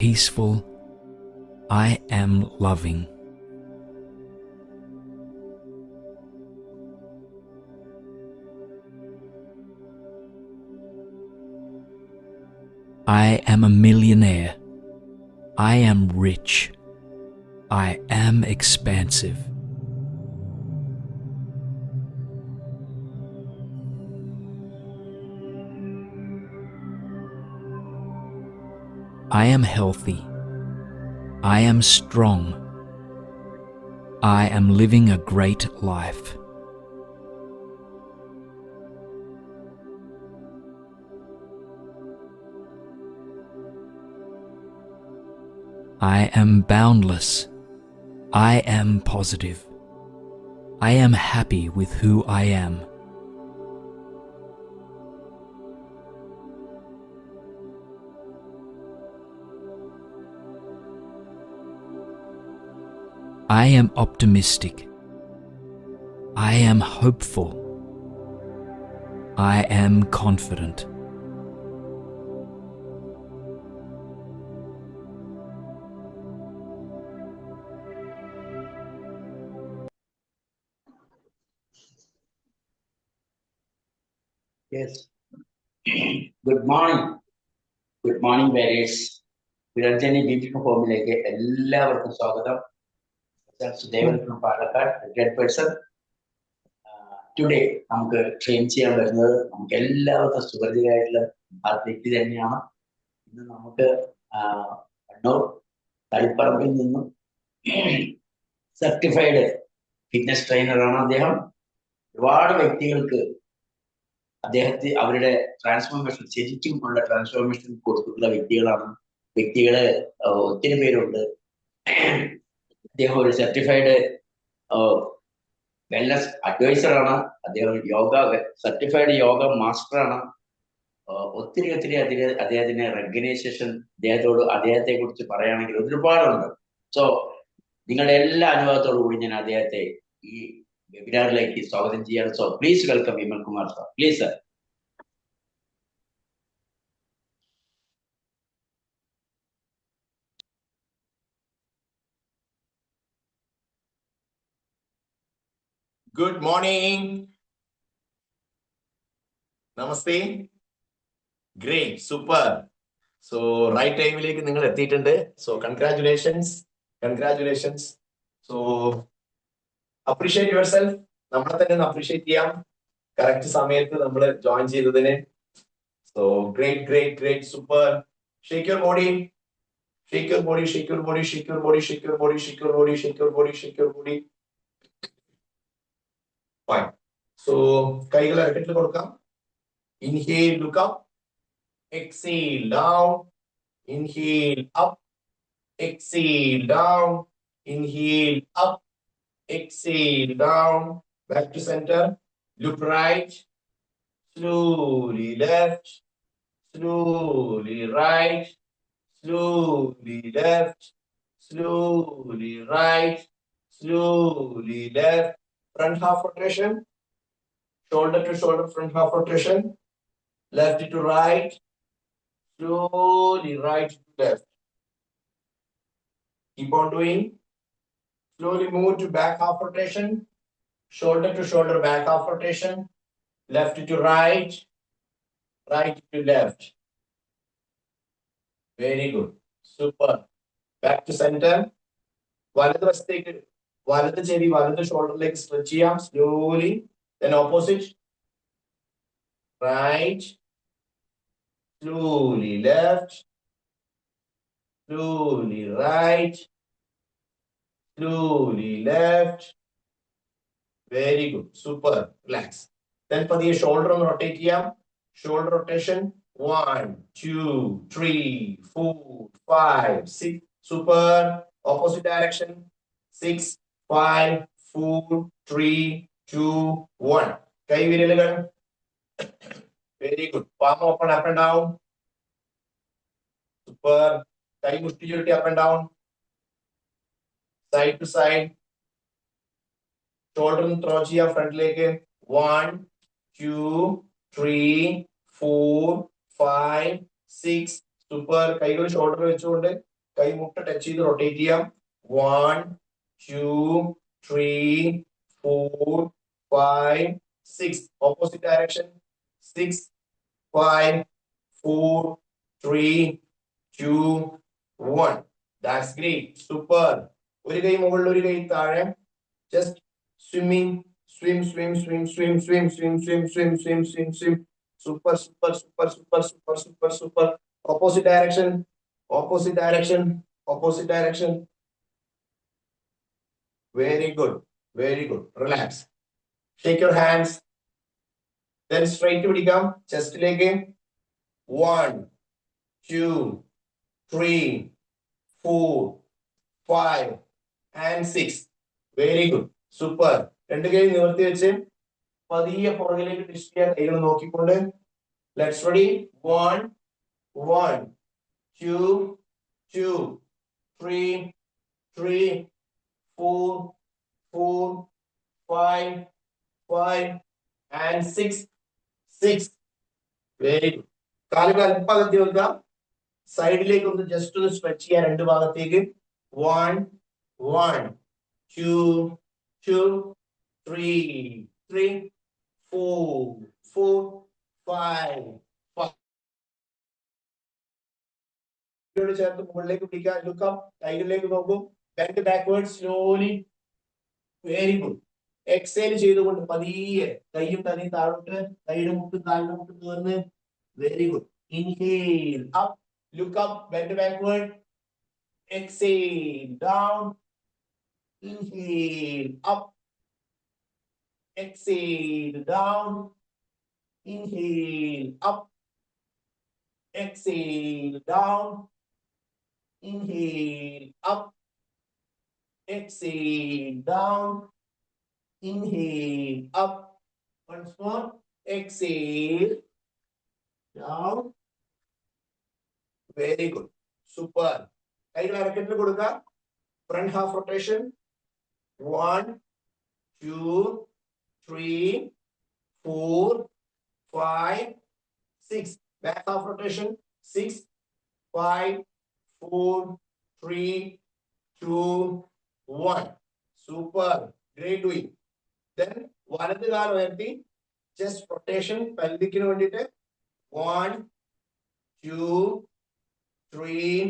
peaceful. I am loving. I am a millionaire. I am rich. I am expansive. I am healthy. I am strong. I am living a great life. I am boundless. I am positive. I am happy with who I am. I am optimistic. I am hopeful. I am confident. Yes. Good morning. Good morning, Varys. Viranjani Beautiful Formula എല്ലാവർക്കും സ്വാഗതം. Sudevan from Palakkad, a great person. Today നമുക്ക് train ചെയ്യാൻ വരുന്നത് നമുക്ക് എല്ലാവർക്കും സുപരിചിതമായിട്ടുള്ള ആ വ്യക്തി തന്നെയാണ്. ഇന്ന് നമുക്ക് കണ്ണൂർ തളിപ്പറമ്പിൽ നിന്നും സർട്ടിഫൈഡ് ഫിറ്റ്നസ് ട്രെയിനറാണ് അദ്ദേഹം. ഒരുപാട് വ്യക്തികൾക്ക് അദ്ദേഹത്തെ അവരുടെ ട്രാൻസ്ഫോർമേഷൻ ശരിക്കും ഉള്ള ട്രാൻസ്ഫോർമേഷൻ കൊടുത്തിട്ടുള്ള വ്യക്തികള് ഒത്തിരി പേരുണ്ട്. അദ്ദേഹം ഒരു സർട്ടിഫൈഡ് വെൽനസ് അഡ്വൈസറാണ്. അദ്ദേഹം സർട്ടിഫൈഡ് യോഗ മാസ്റ്ററാണ്. ഒത്തിരി അദ്ദേഹത്തിന് റെക്കഗ്നൈസേഷൻ അദ്ദേഹത്തെ കുറിച്ച് പറയുകയാണെങ്കിൽ ഒരുപാടുണ്ട്. സോ നിങ്ങളുടെ എല്ലാ അനുഭവത്തോടു കൂടി ഞാൻ അദ്ദേഹത്തെ ഈ വെബിനാറിലേക്ക് സ്വാഗതം ചെയ്യാണ്. So please welcome Vimal Kumar sir. Please sir. Good morning. Namaste. Great, super. So right time like നിങ്ങൾ എത്തിയിട്ടുണ്ട്. So congratulations. So appreciate yourself. നമ്മളെ തന്നെ appreciate ചെയ്യാം. കറക്റ്റ് സമയത്ത് നമ്മൾ ജോയിൻ ചെയ്തതിന്. So great, super. Shake your body. Shake your body. Fine. So കൈകൾ ഇറക്കത്തിൽ കൊടുക്കാം. Inhale, look up. Exhale, down. Inhale, up. Exhale, down. Inhale, up. Exhale, down. Back to center. Look right. Slowly left. Slowly right. Slowly left. Slowly right. Slowly left. Front half rotation, shoulder to shoulder front half rotation, left to right, slowly right to left. Keep on doing. Slowly move to back half rotation, shoulder to shoulder back half rotation, left to right, right to left. Very good. Super. Back to center. വലത് ചെവി വലത് ഷോൾഡറിലേക്ക് stretch ചെയ്യാം. Slowly. then opposite. right. slowly left. slowly right. slowly left. Very good. Super. Relax. then പതിയെ shoulder ഒന്ന് rotate ചെയ്യാം. Shoulder rotation 1 2 3 4 5 6. Super. Opposite direction. 6 5 4 3 2 1. കൈ വിരലുകൾ. Very good. palm open up and down. Super. കൈ മുഷ്ടി ചുരുട്ടി up and down. Side to side. Shoulder throw ചെയ്യാം ഫ്രണ്ടിലേക്ക്. 1 2 3 4 5 6. Super. കൈകൾ ഷോൾഡർ വെച്ചുകൊണ്ട് കൈ മുട്ട ടച്ച് ചെയ്ത് റൊട്ടേറ്റ് ചെയ്യാം. 1 2 3 4 5 6. Opposite direction. 6 5 4 3 2 1. That's great. Super. ഒരു കൈ മുകളിൽ ഒരു കൈ താഴെ. Just swimming. Swim, swim, swim, swim, swim, swim, swim, swim, swim, swim, swim. Super, super, super, super, super, super, super. Opposite direction. Opposite direction. Opposite direction. Very good. Very good. Relax. Shake your hands. Then straight to become chest leg. 1 2 3 4 5 and 6. Very good. Super. രണ്ട് കൈ നിവർത്തി വെച്ച് പതിയെ പുറകിലേക്ക് twist ചെയ്യാൻ കൈകൾ നോക്കിക്കൊണ്ട്. Let's ready. 1 1 2 2 3 3 4 4 5 5 and 6 6. Very good. കാലുകൾ അല്പം അകത്തി വെക്കാം. സൈഡിലേക്ക് ഒന്ന് ജസ്റ്റ് ഒന്ന് സ്ട്രെച്ച് ചെയ്യാൻ രണ്ട് ഭാഗത്തേക്ക്. 1 1 2 2 3 3 4 4 5 5. ചേർത്ത് മുകളിലേക്ക് പിടിക്കാം. Look up. കൈകളിലേക്ക് നോക്കും. Bend backward slowly. Very good. Exhale ചെയ്തുകൊണ്ട് പതിയെ കൈയും തലയും താഴോട്ട്. കൈയുടെ മുട്ടും കാലിന്റെ മുട്ടും തുറന്ന്. Very good. Inhale up. Look up. Bend backward. Exhale down. Inhale up. Exhale down. Inhale up. Exhale down. Inhale up. Exhale down. Inhale up. Once more. Exhale down. Very good. Super. കൈകൾ അരക്കെട്ടിൽ കൊടുക്കുക. Front half rotation. 1 2 3 4 5 6. Back half rotation. 6 5 4 3 2 1. Super. Great doing. Then വലത് കാൽ ഉയർത്തി chest rotation പെൽവിക്കിന് വേണ്ടിയിട്ട്. 1 2 3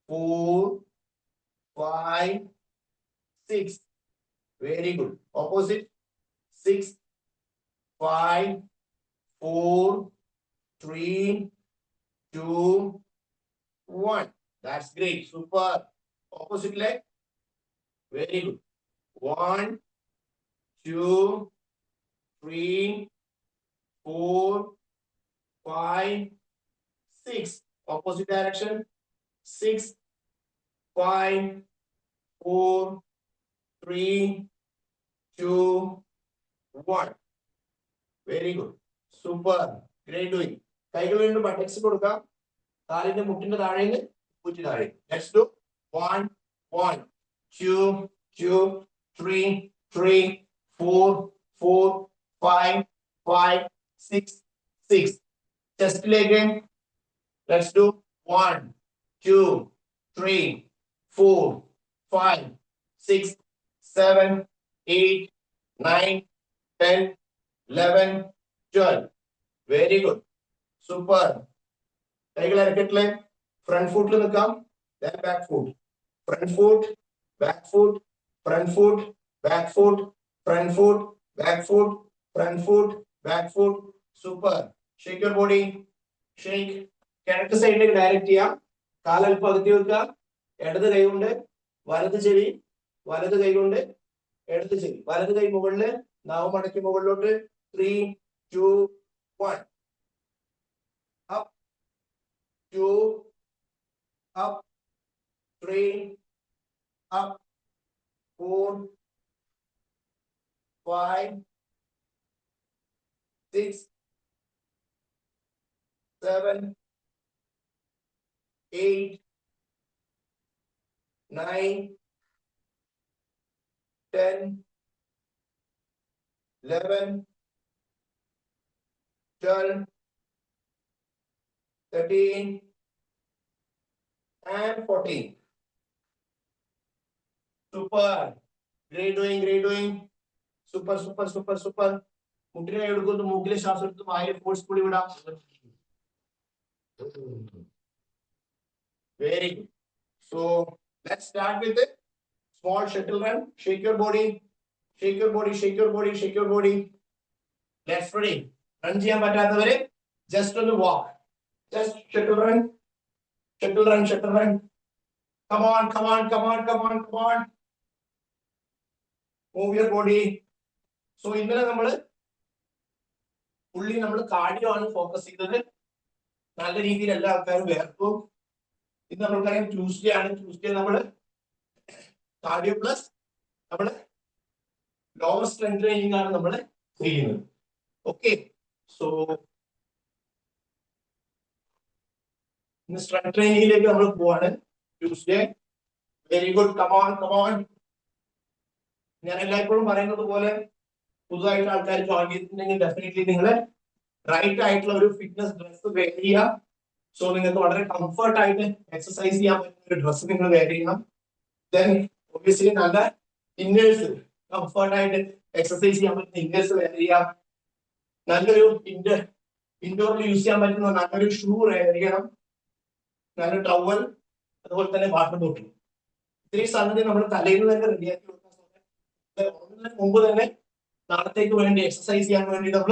4 5 6. Very good. Opposite. 6 5 4 3 2 1. That's great. Super. Opposite leg. Very good. 1 2 3 4 5 6. Opposite direction. 6 5 4 3 2 1. Very good. Super. Great doing. കൈകൾ വീണ്ടും buttocks കൊടുക്കാം. കാലിന്റെ മുട്ടിന്റെ താഴേക്ക് കുറ്റി താഴെ. Let's do 1 1 2 2 3 3 4 4 5 5 6 6. Chest leg. Let's do 1 2 3 4 5 6 7 8 9 10 11 12. Very good. Super. കൈകൾ അരക്കെട്ടിലെ ഫ്രണ്ട് ഫുട്ടിൽ നിൽക്കാം. Then back foot. Front foot, back foot, front foot, back foot, front foot, back foot, front foot, back foot. Super. Shake your body. Shake. കിഴക്ക് സൈഡിലേക്ക് direct ചെയ്യാം. കാലൽപ്പം അകത്തി വെക്കുക. ഇടത് കൈ കൊണ്ട് വലത് ചെവി, വലത് കൈ കൊണ്ട് ഇടത് ചെവി. വലത് കൈ മുകളില്, നാവ് മടക്കി മുകളിലോട്ട്. 3 2 1. Up 2 up 3 up 4 5 6 7 8 9 10 11 12 13 and 14. Super. Great doing, great doing. Super, super, super, super. മുട്ടിനെ എടുക്കുന്നു മൂക്കിലെ ശ്വാസം എടുത്ത് വായിൽ ഫോഴ്സ്ഫുള്ളി വിടാം. Very good. So let's start with the small shuttle run. Shake your body. Shake your body, shake your body, shake your body. Let's ready. Run ചെയ്യാൻ പറ്റാത്തവരെ just on the walk. Just shuttle run. Shuttle run, shuttle run. Come on, come on, come on, come on, come on. Move your body. So ഇന്നലെ നമ്മള് cardio ആണ് focus ചെയ്തത്. നല്ല രീതിയിൽ എല്ലാ ആൾക്കാരും വേർക്കും. ഇന്ന് നമ്മൾക്കറിയാം ട്യൂസ്ഡേ ആണ്. ട്യൂസ്ഡേ നമ്മള് കാർഡിയോ പ്ലസ് നമ്മള് ലോവർ സ്ട്രെങ്ത് ട്രെയിനിങ് ആണ് നമ്മൾ ചെയ്യുന്നത്. ഓക്കെ, സോ ഇന്ന് സ്ട്രെങ്ത് ട്രെയിനിങ്ങിലേക്ക് നമ്മൾ പോവാണ്. Tuesday. Very good. Come on come on. ഞാൻ എല്ലായ്പ്പോഴും പറയുന്നത് പോലെ പുതുതായിട്ട് ആൾക്കാർ ജോയിൻ ചെയ്തിട്ടുണ്ടെങ്കിൽ ഡെഫിനറ്റ്ലി നിങ്ങൾ റൈറ്റ് ആയിട്ടുള്ള ഒരു ഫിറ്റ്നസ് ഡ്രസ് വെയർ ചെയ്യുക. സോ നിങ്ങൾക്ക് വളരെ കംഫർട്ട് ആയിട്ട് എക്സസൈസ് ചെയ്യാൻ പറ്റുന്ന ഒരു ഡ്രസ്സ് നിങ്ങൾ വെയർ ചെയ്യണം. ദെൻ ഒബ്വിയസ്ലി നല്ല ഇന്നേഴ്സ്, കംഫർട്ട് ആയിട്ട് എക്സസൈസ് ചെയ്യാൻ പറ്റുന്ന ഇന്നേഴ്സ് വെയർ ചെയ്യാം. നല്ലൊരു ഇൻഡോറിൽ യൂസ് ചെയ്യാൻ പറ്റുന്ന നല്ലൊരു ഷൂ വെയർ ചെയ്യണം. നല്ല ടവൽ, അതുപോലെ തന്നെ വാട്ടർ ബോട്ടിൽ. ഇത്രയും സംഗതി നമ്മൾ തലേന്ന് തന്നെ റെഡിയാക്കി കൊടുക്കാൻ മുമ്പ് തന്നെ നാളത്തേക്ക് വേണ്ടി എക്സസൈസ് ചെയ്യാൻ വേണ്ടി നമ്മൾ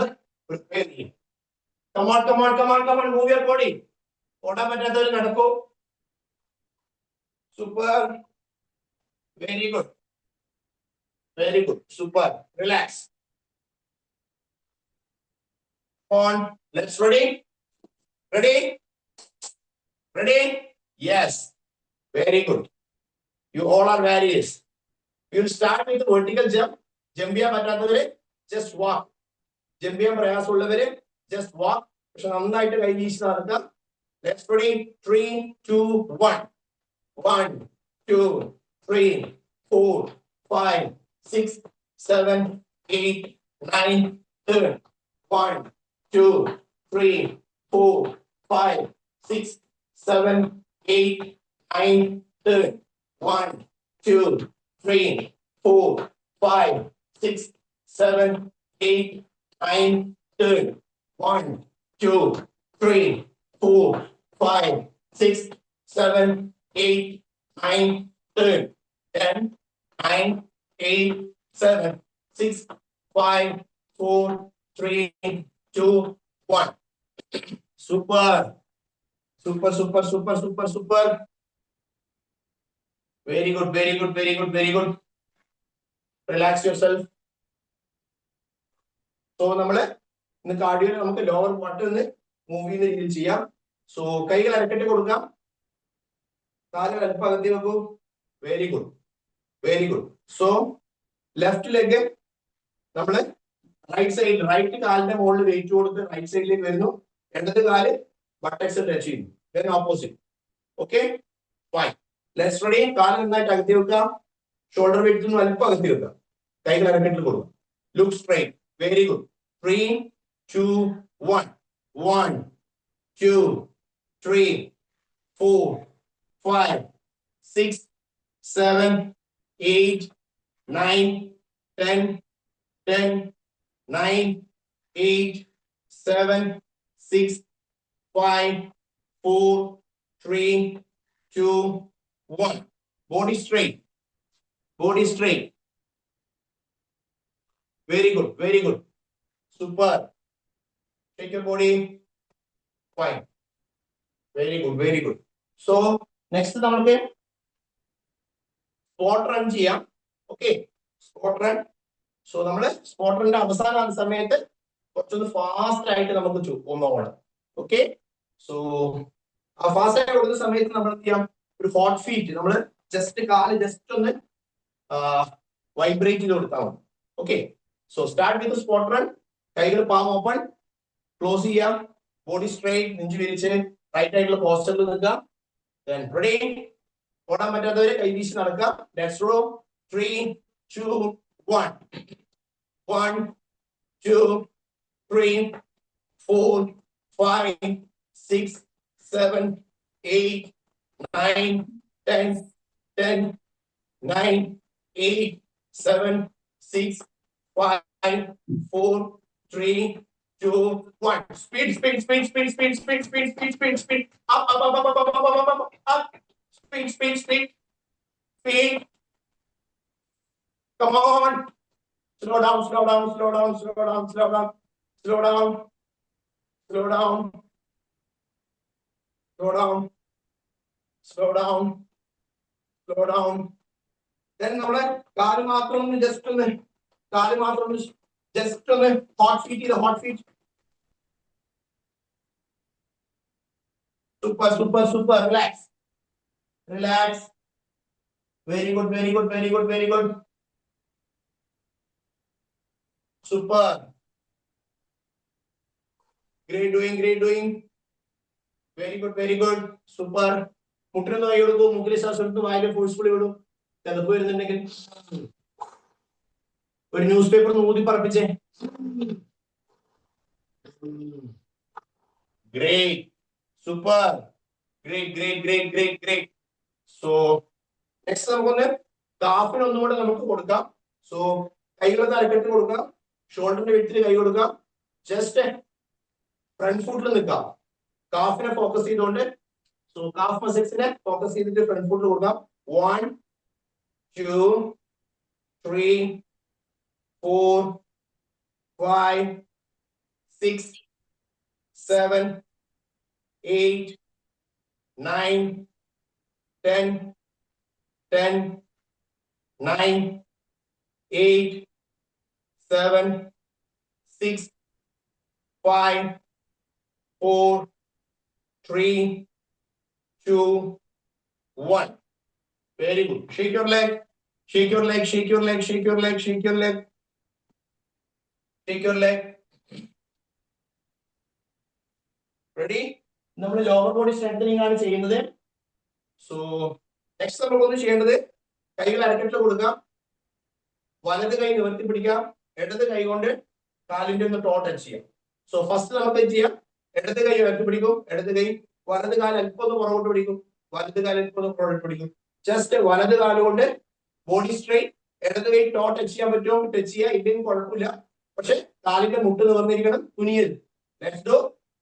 പ്രിപ്പയർ ചെയ്യും. Come on come on come on come on. Move your body. ഓടാൻ പറ്റാത്തവർ നടക്കൂ. Super. Very good, very good. Super. Relax. On. Let's ready. Ready? Ready? Yes. Very good. You all are various. We will start with the vertical jump. Jump ചെയ്യാൻ പറ്റാത്തവരെ just walk. Jump ചെയ്യാൻ പ്രയാസമുള്ളവരെ just walk. പക്ഷെ നന്നായിട്ട് കൈ വീശി നടക്കാം. Let's ready. 3, 2, 1. 1, 2, 3, 4, 5, 6, 7, 8, 9, 10. 1, 2, 3, 4, 5, 6, 7, 8, 9, 10. 1, 2, 3, 4, 5, 6, 7, 8, 9, 10. 1, 2, 3, 4, 5, 6, 7, 8, 9, 10. 10, 9, 8, 7, 6, 5, 4, 3, 2, 1. Super. Super, super, super, super, super. Very good, very good, very good, very good. Relax yourself. So നമ്മള് ഇന്ന് കാർഡിയോയിൽ നമുക്ക് ലോവർ പാർട്ട് ഒന്ന് മൂവ് ചെയ്യുന്ന രീതിയിൽ ചെയ്യാം. സോ കൈകൾ അരക്കെട്ട് കൊടുക്കാം. കാലുകൾ അല്പം അകത്തി വെക്കൂ. Very good, very good. So left leg നമ്മള് റൈറ്റ് സൈഡിൽ, റൈറ്റ് കാലിന്റെ മുകളിൽ വെയിറ്റ് കൊടുത്ത് റൈറ്റ് സൈഡിലേക്ക് വരുന്നു. ഇടത് കാല് ബട്ടക്സ് ടച്ച് ചെയ്യുന്നു. then opposite. Okay, fine. Let's ready. കാല് നന്നായിട്ട് അകത്തി വെക്കുക. ഷോൾഡർ വെയിറ്റ് ഒന്ന് അല്പം അകത്തി വെക്കുക. കൈകൾ അരക്കെട്ടിൽ കൊടുക്കുക. Look straight. Very good. 3, 2, 1. 1, 2, 3, 4, 5, 6, 7, 8, 9, 10, 10, 9, 8, 7, 6, 5, 4, 3, 2, 1. Body straight. Body straight. Very good, very good. Super. Take your body. Fine. Very good, very good. So next നമുക്ക് സ്പോട്ട് റൺ ചെയ്യാം. Okay, spot run. സോ നമ്മള് spot റണ്ണിന്റെ അവസാന സമയത്ത് കുറച്ചൊന്ന് ഫാസ്റ്റ് ആയിട്ട് നമുക്ക് ഒന്നോണം. Okay, so ആ fast ആയിട്ട് ഓടുന്ന സമയത്ത് നമ്മൾ എന്ത് ചെയ്യാം, ഒരു ഹോട്ട് ഫീറ്റ് നമ്മൾ ജസ്റ്റ് കാല് ജസ്റ്റ് ഒന്ന് വൈബ്രേറ്റ് ചെയ്ത് കൊടുത്താൽ മതി. Okay, so start with spot run. കൈകൾ പാം ഓപ്പൺ, ക്ലോസ് ചെയ്യാം. ബോഡി സ്ട്രെയിറ്റ്, നെഞ്ചു വിരിച്ച് റൈറ്റ് ആയിട്ടുള്ള പോസ്റ്ററിൽ നിൽക്കുക. Then ready. ഓടാൻ പറ്റാത്തവരെ കൈ വീശി നടക്കാം. Let's row. 3, 2, 1. 1, 2, 3, 4, 5, 6, 7, 8, 9, 10, 10, 9, 8, 7, 6, 5, 4, 3, 2, 1. Speed, speed, speed, speed, speed, speed, speed, speed, speed, speed. Up, up, up, up, up, up, up, up, up, up, up. Speed, speed, speed, speed. Come on. Slow down, slow down, slow down, slow down, slow down, slow down, slow down, slow down, slow down, slow down. Then നമ്മളെ കാല് മാത്രം ഒന്ന് just ഒന്ന് hot feet ചെയ്ത് hot feet. Super, super, super. Relax. Relax. Very good, very good, very good, very good. Super. Great doing, great doing. Very good, very good. Super. മുട്ടിലൊന്ന് കൈ കൊടുക്കൂ, മുക്കിലെ ശ്വാസം എടുത്ത് വായിലെ ഫോഴ്സ്ഫുള്ളി വിടും. തണുപ്പ് വരുന്നുണ്ടെങ്കിൽ ഒരു ന്യൂസ് പേപ്പർ ഊതി പറപ്പിച്ചേ. Great. Super. Great, great, great, great, great. So next നമുക്കൊന്ന് കാഫിന് ഒന്നുകൂടെ നമുക്ക് കൊടുക്കാം. സോ കൈകളെ തലക്കെട്ട് കൊടുക്കാം, ഷോൾഡറിന്റെ വിട്ടില് കൈ കൊടുക്കാം, ജസ്റ്റ് ഫ്രണ്ട് ഫുട്ടിൽ നിൽക്കാം. കാഫിനെ ഫോക്കസ് ചെയ്തുകൊണ്ട്, സോ കാഫ് മസിൽസിനെ ഫോക്കസ് ചെയ്തിട്ട് ഫ്രണ്ട് ഫുട്ടിൽ കൊടുക്കാം. 1, 2, 3, 4, 5, 6, 7, 8, 9, 10, 10, 9, 8, 7, 6, 5, 4, 3, 2, 1. Very good. Shake your leg. Shake your leg. Shake your leg. Shake your leg. Shake your leg. Shake your leg. Ready? നമ്മൾ ലോവർ ബോഡി സ്ട്രെങ്തനിങ് ആണ് ചെയ്യുന്നത്. So next നമുക്കൊന്ന് ചെയ്യേണ്ടത് കൈകൾ അരക്കെട്ടിൽ കൊടുക്കാം, വലത് കൈ നിവർത്തി പിടിക്കാം, ഇടത് കൈ കൊണ്ട് കാലിന്റെ ഒന്ന് ടോ ടച്ച് ചെയ്യാം. സോ ഫസ്റ്റ് നമുക്ക് ചെയ്യാം, ഇടത് കൈ ഉയർത്തി പിടിക്കും, ഇടത് കൈ, വലത് കാൽ അല്പം ഒന്ന് പുറകോട്ട് പിടിക്കും, വലത് കാൽ അല്പം ഒന്ന് പുറകോട്ട് പിടിക്കും. ജസ്റ്റ് വലത് കാലുകൊണ്ട് ബോഡി സ്ട്രെയിറ്റ്, ഇടത് കൈ ടോ ടച്ച് ചെയ്യാൻ പറ്റുമോ ടച്ച് ചെയ്യാം, ഇല്ലെങ്കിൽ കുഴപ്പമില്ല, പക്ഷെ കാലിന്റെ മുട്ട് നിവർന്നിരിക്കണം, തുനിയരുത്. Let's do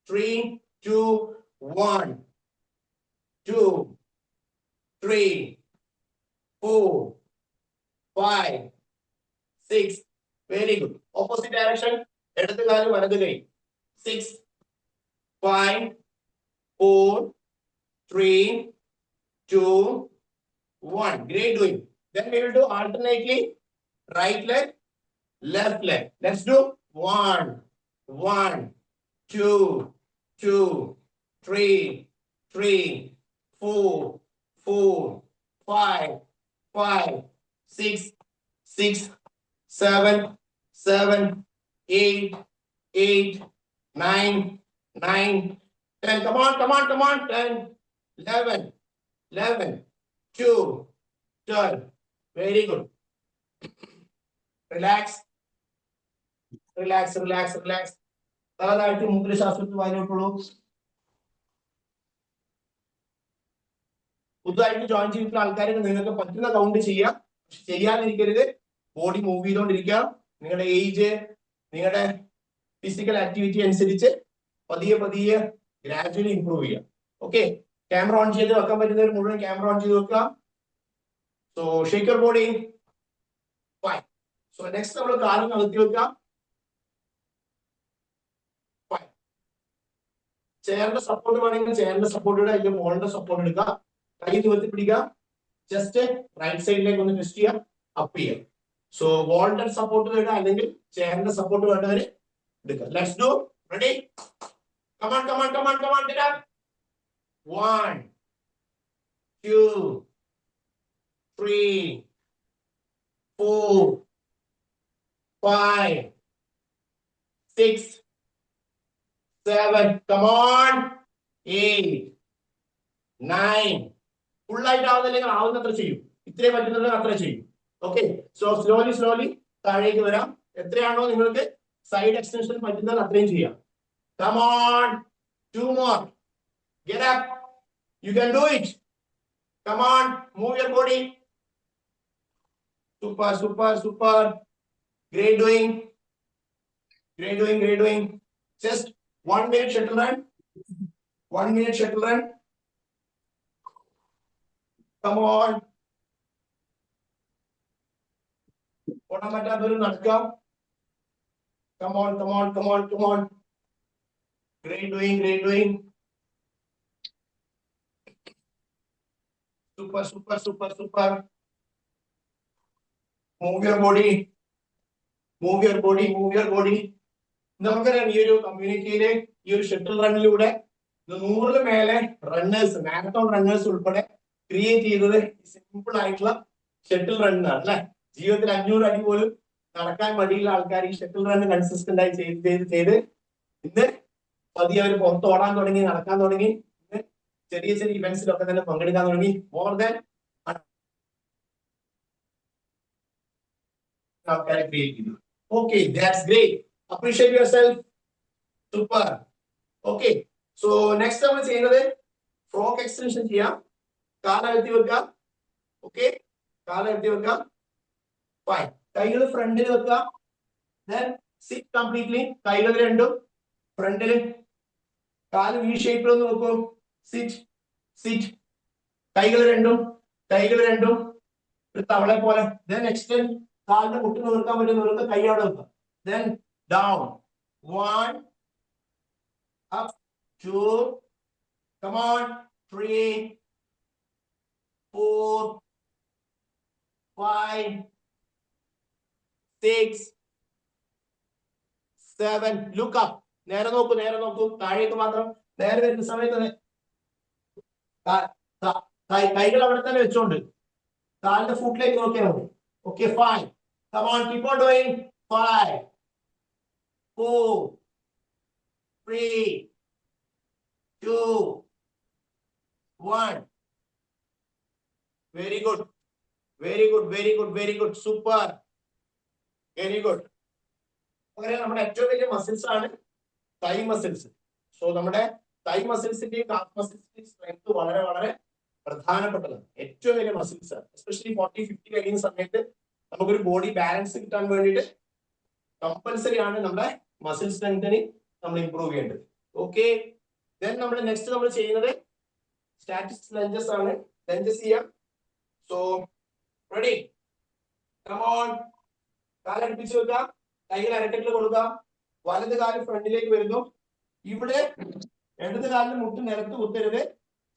3, 2, 1, 2, 3, 4, 5, 6. Very good. Opposite direction. ഇടത് കാല് വലത് കൈ. 6, 5, 4, 3, 2, 1. Great doing. Then we will do alternately right leg, left leg. Let's do 1, 1, 2, 2, 3, 3, 4, 4, 5, 5, 6, 6, 7, 7, 8, 8, 9, 9, 10. Come on, come on, come on. 10, 11, 11, 2, 12. Very good. Relax. Relax, relax, relax. താഴായിട്ട് മുക്കിലെ ശ്വാസത്തിൽ വായിലോട്ടുള്ളൂ. പുതുതായിട്ട് join ചെയ്തിട്ടുള്ള ആൾക്കാർക്ക് നിങ്ങൾക്ക് പറ്റുന്ന count ചെയ്യാം, ചെയ്യാതിരിക്കരുത്. ബോഡി മൂവ് ചെയ്തുകൊണ്ടിരിക്കുക. നിങ്ങളുടെ ഏജ്, നിങ്ങളുടെ ഫിസിക്കൽ ആക്ടിവിറ്റി അനുസരിച്ച് പതിയെ പതിയെ ഗ്രാജുവലി ഇംപ്രൂവ് ചെയ്യാം. ഓക്കെ, ക്യാമറ ഓൺ ചെയ്ത് വെക്കാൻ പറ്റുന്നവർ മുഴുവൻ ക്യാമറ ഓൺ ചെയ്ത് വെക്കുക. So shake your body. Fine. So next നമ്മൾ കാലം അകത്തി വെക്കാം. ഫൈൻ. ചെയറിന്റെ സപ്പോർട്ട് വേണമെങ്കിൽ ചെയറിന്റെ സപ്പോർട്ട് ഇടുക, അല്ലെങ്കിൽ മോളിന്റെ സപ്പോർട്ട് എടുക്കുക. കൈ നിവർത്തി പിടിക്കുക. ജസ്റ്റ് റൈറ്റ് സൈഡിലേക്ക് ഒന്ന് ട്വിസ്റ്റ് ചെയ്യാം, അപ്പ് ചെയ്യാം. സോ വോളിന്റെ സപ്പോർട്ട് വേണ്ട, അല്ലെങ്കിൽ ചെയറിന്റെ സപ്പോർട്ട് വേണ്ടവര് എടുക്കുക. Let's do. Ready? Come on, come on, come on, come on, get up. 1, 2, 3, 4, 5, 6, 7. Come on. 8, 9. Full ആയിട്ട് ആവുന്നില്ലെങ്കിൽ ആവുന്നത്ര ചെയ്യും, ഇത്രയും പറ്റുന്നത് അത്ര ചെയ്യും. ഓക്കെ, സോ സ്ലോലി സ്ലോലി താഴേക്ക് വരാം. എത്രയാണോ നിങ്ങൾക്ക് സൈഡ് എക്സ്റ്റൻഷൻ പറ്റുന്നത് അത്രയും ചെയ്യാം. Come on, 2 more. Get up. You can do it. Come on, move your body. Super, super, super. Great doing. Great doing, great doing. Just 1 minute shuttle run. 1 minute shuttle run. Come on. ഓടാൻ പറ്റാത്തൊരു നടക്കാം. Come on, come on, come on, come on. Great doing, great doing. Super, super, super, super. Move your body. Move your body, move your body. നമുക്കറിയാം ഈ ഒരു കമ്മ്യൂണിറ്റിയിലെ ഈ ഒരു shuttle റണ്ണിലൂടെ 100 മേലെ runners, marathon runners ഉൾപ്പെടെ ക്രിയേറ്റ് ചെയ്തത് സിമ്പിൾ ആയിട്ടുള്ള shuttle റണ്ണാണ് അല്ലെ. ജീവിതത്തിൽ 500 അടി പോലും നടക്കാൻ മടിയുള്ള ആൾക്കാർ ഈ ഷട്ടിൽ റണ്ണ് കൺസിസ്റ്റന്റ് ആയി ചെയ്ത് ഇന്ന് പതിയെ അവർ പുറത്ത് ഓടാൻ തുടങ്ങി, നടക്കാൻ തുടങ്ങി, ചെറിയ ചെറിയ ഇവന്റ്സിലൊക്കെ തന്നെ പങ്കെടുക്കാൻ തുടങ്ങി. മോർ ദാൻ ആൾക്കാരെ ക്രിയേറ്റ് ചെയ്തു. Okay, that's great. Appreciate yourself. Super. Okay. So next നമ്മൾ ചെയ്യുന്നത് ഫ്രോക്ക് എക്സ്റ്റൻഷൻ ചെയ്യാം. കാലകത്തി വെക്കാം. ഓക്കെ, കാലകത്തി വെക്കാം. ഫൈൻ. കൈകൾ ഫ്രണ്ടിൽ വെക്കാം. Then sit completely. കൈകൾ രണ്ടും ഫ്രണ്ടിൽ. കാല് വി ഷേപ്പിൽ ഒന്ന് നോക്കൂ. Sit, sit. കൈകൾ രണ്ടും ഒരു തവളെ പോലെ. Then extend. കാലിന്റെ മുട്ട് നിവർക്കാൻ പറ്റും, നിവർത്ത് കൈ അവിടെ വെക്കാം. Then down. 1, up, 2, come on, 3, 4, 5, 6, 7. Look up. നേരെ നോക്കൂ. താഴേക്ക് മാത്രം. നേരെ വരുന്ന സമയത്ത് കൈകൾ അവിടെ തന്നെ വെച്ചോണ്ട് കാലിന്റെ ഫുട്ടിലേക്ക് നോക്കിയാൽ മതി. Okay, fine. Come on, keep on doing. 5, 4, 3, 2, 1. Very good. Very good, very good, very good. Super. Very good. അങ്ങനെ നമ്മുടെ ഏറ്റവും വലിയ മസിൽസ് ആണ് തൈ മസിൽസ്. സോ നമ്മുടെ തൈ മസിൽസിന്റെയും കാഫ് മസിൽസിന്റെയും സ്ട്രെങ്ത് വളരെ വളരെ പ്രധാനപ്പെട്ടതാണ്. ഏറ്റവും വലിയ മസിൽസ്, എസ്പെഷ്യലി 40-50 കഴിയുന്ന സമയത്ത് നമുക്കൊരു ബോഡി ബാലൻസ് കിട്ടാൻ വേണ്ടിയിട്ട് കമ്പൽസറി ആണ് നമ്മുടെ മസിൽ സ്ട്രെങ്തനിങ് നമ്മൾ ഇംപ്രൂവ് ചെയ്യേണ്ടത്. ഓക്കെ, ദെൻ നമ്മൾ നെക്സ്റ്റ് നമ്മൾ ചെയ്യുന്നത് സ്റ്റാറ്റിക്സ് ലഞ്ചസ് ആണ്. ലഞ്ചസ് ചെയ്യാം. So ready, come on. കാലടുപ്പിച്ച് വെക്കാം, കൈകൾ അരക്കെട്ടിൽ കൊടുക്കാം. വലത് കാല് ഫ്രണ്ടിലേക്ക് വരുന്നു. ഇവിടെ ഇടത് കാലിന്റെ മുട്ട് നിലത്ത് കുത്തരുത്.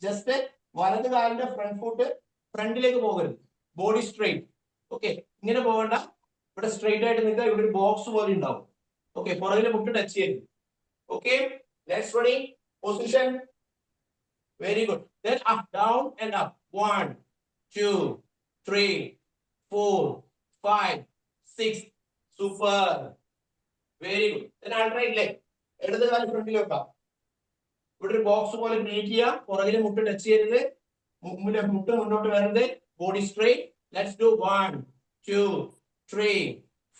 ജസ്റ്റ് വലത് കാലിന്റെ ഫ്രണ്ട് ഫുട്ട് ഫ്രണ്ടിലേക്ക് പോകരുത്. Body straight. ഓക്കെ, ഇങ്ങനെ പോകണ്ട. ഇവിടെ സ്ട്രെയിറ്റ് ആയിട്ട് നിൽക്കുക. ഇവിടെ ഒരു ബോക്സ് പോലെ ഉണ്ടാവും. ഓക്കെ, പുറകിലെ മുട്ട് ടച്ച് ചെയ്യരുത്. Okay, let's ready. Position. Very good. Then up, down and up. 1, 2, 3, 4, 5, 6. Super. Very good. Then alternate leg. ഇടത് കാല് ഫ്രണ്ടിൽ വെക്കാം. ഇവിടെ ഒരു ബോക്സ് പോലെ ക്രിയേറ്റ് ചെയ്യാം. പുറകിലെ മുട്ട് ടച്ച് ചെയ്യരുത്. മുട്ട് മുന്നോട്ട് വരരുത്. Body straight. Let's do 1, 2, 3,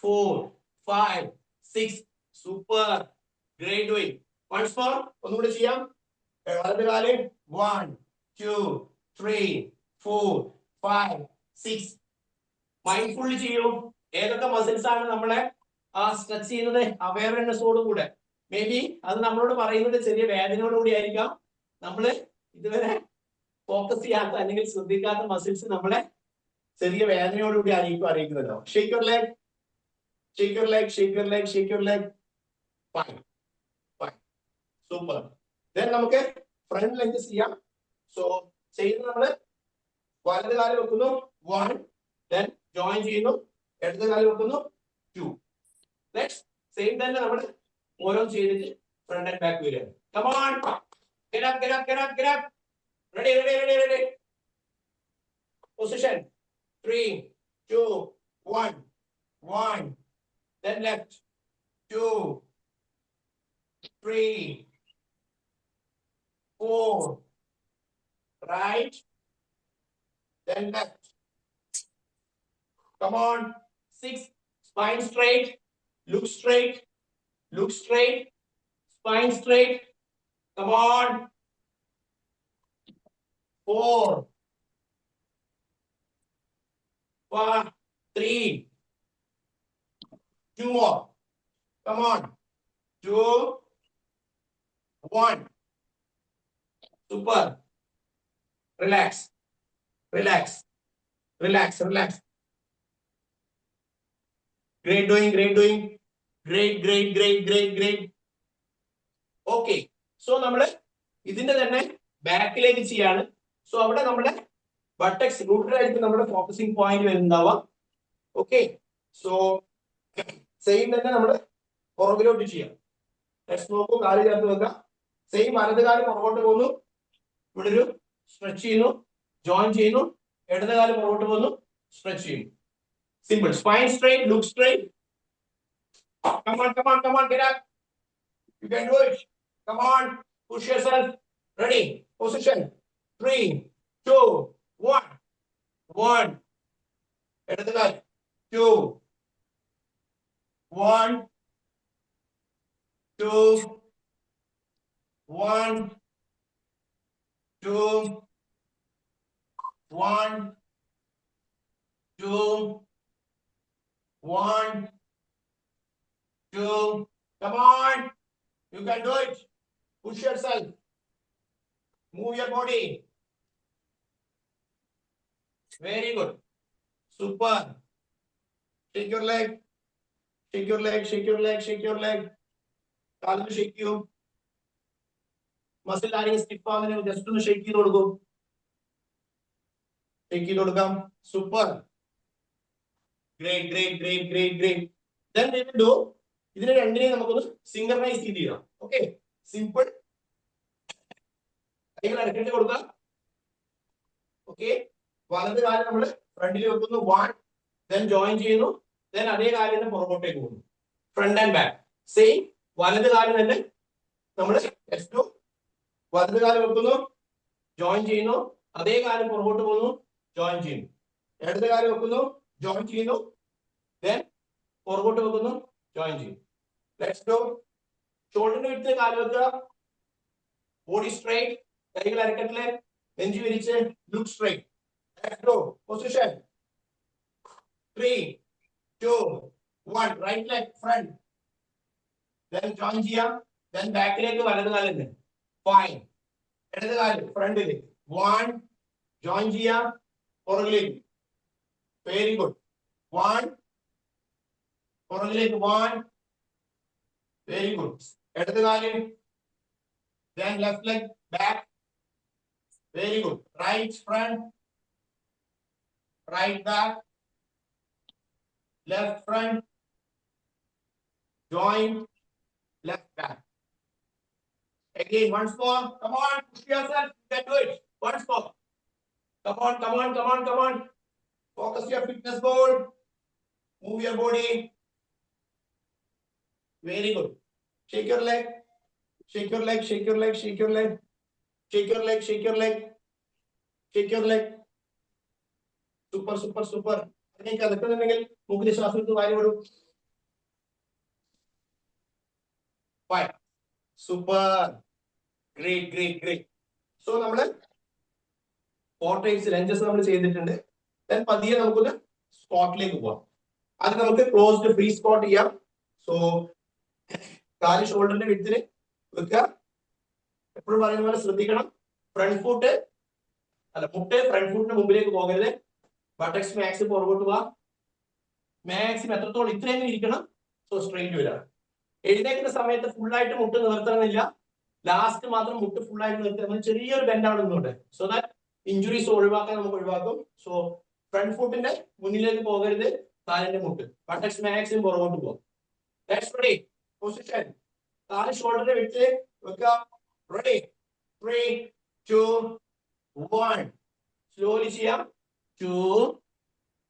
4, 5, 6. Super. Great doing. Once more. ഒന്നുകൂടി ചെയ്യാം. വലത് കാല്. 1, 2, 3, 4, 5, 6. മൈൻഡ്ഫുള്ളി ചെയ്യൂ. ഏതൊക്കെ മസിൽസ് ആണ് നമ്മളെ സ്ട്രെച്ച് ചെയ്യുന്നത് അവയർനെസ്സോട് കൂടെ. മേ ബി അത് നമ്മളോട് പറയുന്നത് ചെറിയ വേദനയോടുകൂടി ആയിരിക്കാം. നമ്മള് ഇതുവരെ ഫോക്കസ് ചെയ്യാത്ത അല്ലെങ്കിൽ ശ്രദ്ധിക്കാത്ത മസിൽസ് നമ്മളെ ചെറിയ വേദനയോടുകൂടി അറിയിക്കുന്നല്ലോ. Shake your leg, shake your leg, shake your leg, shake your leg. Fine, fine, super. Then നമുക്ക് ഫ്രണ്ട് ലഞ്ചസ് ചെയ്യാം. സോ ചെയ്യുന്നത് നമ്മള് വലത് കാല് വെക്കുന്നു. 1, ദെൻ ജോയിൻ ചെയ്യുന്നു. ഇടത് കാല് വെക്കുന്നു. 2. നെക്സ്റ്റ് സെയിം തന്നെ നമ്മൾ ഓരോന്ന് ചെയ്തിട്ട് ഫ്രണ്ട് ആൻഡ് ബാക്ക് വരിക. Come on, get up, get up, get up, get up. Ready, ready, ready, ready. Position. 3, 2, 1, 1. Then left. 2, 3, 4. Right. Then left. Come on. 6. Spine straight. Look straight. Look straight. Spine straight. Come on. 4. 4, 3, 2 more. Come on. 2, 1. Super. Relax. Relax. Relax. Relax. Great doing. Great doing. Great, great, great, great, great. Okay. So നമ്മൾ ഇതിന്റെ തന്നെ ബാക്കിലേക്ക് ചെയ്യാണ്. So അവിടെ നമ്മുടെ buttocks റൂട്ടിലായിരിക്കും നമ്മുടെ focusing point വരുന്നുണ്ടാവാം. ഓക്കെ. സോ സെയിം തന്നെ നമ്മൾ പുറകിലോട്ട് ചെയ്യാം. ലെറ്റ്സ് നോക്കൂ. കാല് ചേർത്ത് വെക്കാം. സെയിം വലത് കാല് പുറകോട്ട് പോകുന്നു. ഇവിടെ ഒരു സ്ട്രെച്ച് ചെയ്യുന്നു, ജോയിൻ ചെയ്യുന്നു. ഇടത് കാല് പുറകോട്ട് പോകുന്നു, സ്ട്രെച്ച് ചെയ്യുന്നു. Simple. Spine straight, look straight. Come on, come on, come on, get up. You can do it. Come on, push yourself. Ready, position. 3, 2, 1. 1. ഇടത് കാല്. 2, 1, 2, 1, 2, 1, 2, 1, 2. Come on. You can do it. Push yourself. Move your body. Very good. Super. Shake your leg. Shake your leg. Shake your leg. Shake your leg. കാലിന് shake ചെയ്യൂ. Muscle ആരെങ്കിലും stiff ആവുന്നതിന് just ഒന്ന് shake ചെയ്ത് കൊടുക്കും. Shake ചെയ്ത് കൊടുക്കാം. Super. Great, great, great, great, great. Then we will do ഇതിനെ രണ്ടിനെയും നമുക്കൊന്ന് സിംഗർനൈസ് ചെയ്ത് ചെയ്യാം. ഓക്കെ. സിമ്പിൾ. കൈകൾ അടക്കേണ്ടി കൊടുക്കാം. ഓക്കെ. വലത് കാലം നമ്മൾ ഫ്രണ്ടിൽ വെക്കുന്നു. 1. then ജോയിൻ ചെയ്യുന്നു. then അതേ കാലിന് പുറകോട്ടേക്ക് പോകുന്നു. Front and back same. വലത് കാലം തന്നെ നമ്മൾ S2 വലത് കാലം വെക്കുന്നു, ജോയിൻ ചെയ്യുന്നു. അതേ കാലം പുറകോട്ട് പോകുന്നു, ജോയിൻ ചെയ്യുന്നു. ഇടത് കാലം വെക്കുന്നു, ജോയിൻ ചെയ്യുന്നു. then പുറകോട്ട് വെക്കുന്നു, ജോയിൻ ചെയ്യുന്നു. Let's do. ഷോൾഡറിന്റെ വിട്ട് കാല് വെക്കുക. Body straight. കൈകൾ അരക്കട്ടില്. നെഞ്ചു വിരിച്ച്. Look straight. Let's do. Position. 3, 2, 1. Right leg front. then join ചെയ്യാം. then ബാക്കിലേക്ക് വലത് കാലുണ്ട്. ഫൈൻ. ഇടത് കാല് ഫ്രണ്ടില്. 1. ജോയിൻ ചെയ്യാം. പുറകിലേക്ക്. Very good. 1. പുറകിലേക്ക്. 1. Very good. ഇടത് കാല്. then left leg back. Very good. Right front. Right back. Left front. Join. Left back. Again, once more. Come on, push yourself. You can do it. Once more. Come on, come on, come on, come on. Focus your fitness goal. Move your body. Very good. Shake your leg. Shake your leg, shake your leg, shake your leg. Shake your leg, shake your leg. Shake your leg. Super, super, super. അതിനേക്ക് അതൊക്കെന്നുണ്ടെങ്കിൽ മൂക്കിലെ ശ്വാസം എടുത്ത് വാരി വിടും. Fine. Super. Great, great, great. So നമ്മള് 4 times lunges നമ്മൾ ചെയ്തിട്ടുണ്ട്. then പതിയെ നമുക്കൊന്ന് സ്ക്വാട്ടിലേക്ക് പോവാം. അത് നമുക്ക് ക്ലോസ്ഡ് ഫ്രീ സ്ക്വാട്ട് ചെയ്യാം. സോ കാല് ഷോൾഡറിന്റെ വിഡ്ത്തില് വെക്കുക. എപ്പോഴും പറയുന്ന പോലെ ശ്രദ്ധിക്കണം. ഫ്രണ്ട് ഫുട്ട് അല്ല, മുട്ട് ഫ്രണ്ട് ഫുട്ടിന് മുമ്പിലേക്ക് പോകരുത്. ബട്ടക്സ് മാക്സിമം പുറകോട്ട് പോവാ. മാക്സിമം എത്രത്തോളം ഇത്രയും ഇരിക്കണം. സോ സ്ട്രെയിറ്റ് വരാം. എഴുന്നേക്കുന്ന സമയത്ത് ഫുള്ളായിട്ട് മുട്ട് നിവർത്തണമെന്നില്ല. ലാസ്റ്റ് മാത്രം മുട്ട് ഫുള്ളായിട്ട് നിർത്തുക. ചെറിയൊരു ബെൻഡാണ് ഇന്നുണ്ട്. സോ ദാറ്റ് ഇഞ്ചുറീസ് ഒഴിവാക്കാൻ നമുക്ക് ഒഴിവാക്കും. സോ ഫ്രണ്ട് ഫുട്ടിന്റെ മുന്നിലേക്ക് പോകരുത്. കാലിന്റെ മുട്ട്. ബട്ടക്സ് മാക്സിമം പുറകോട്ട് പോകാം. Let's ready. പൊസിഷൻ. കാല് ഷോൾഡറിന്റെ വിട്ട് വെക്കുക. റെഡി. 3, 2, 1. സ്ലോലി ചെയ്യാം. 2.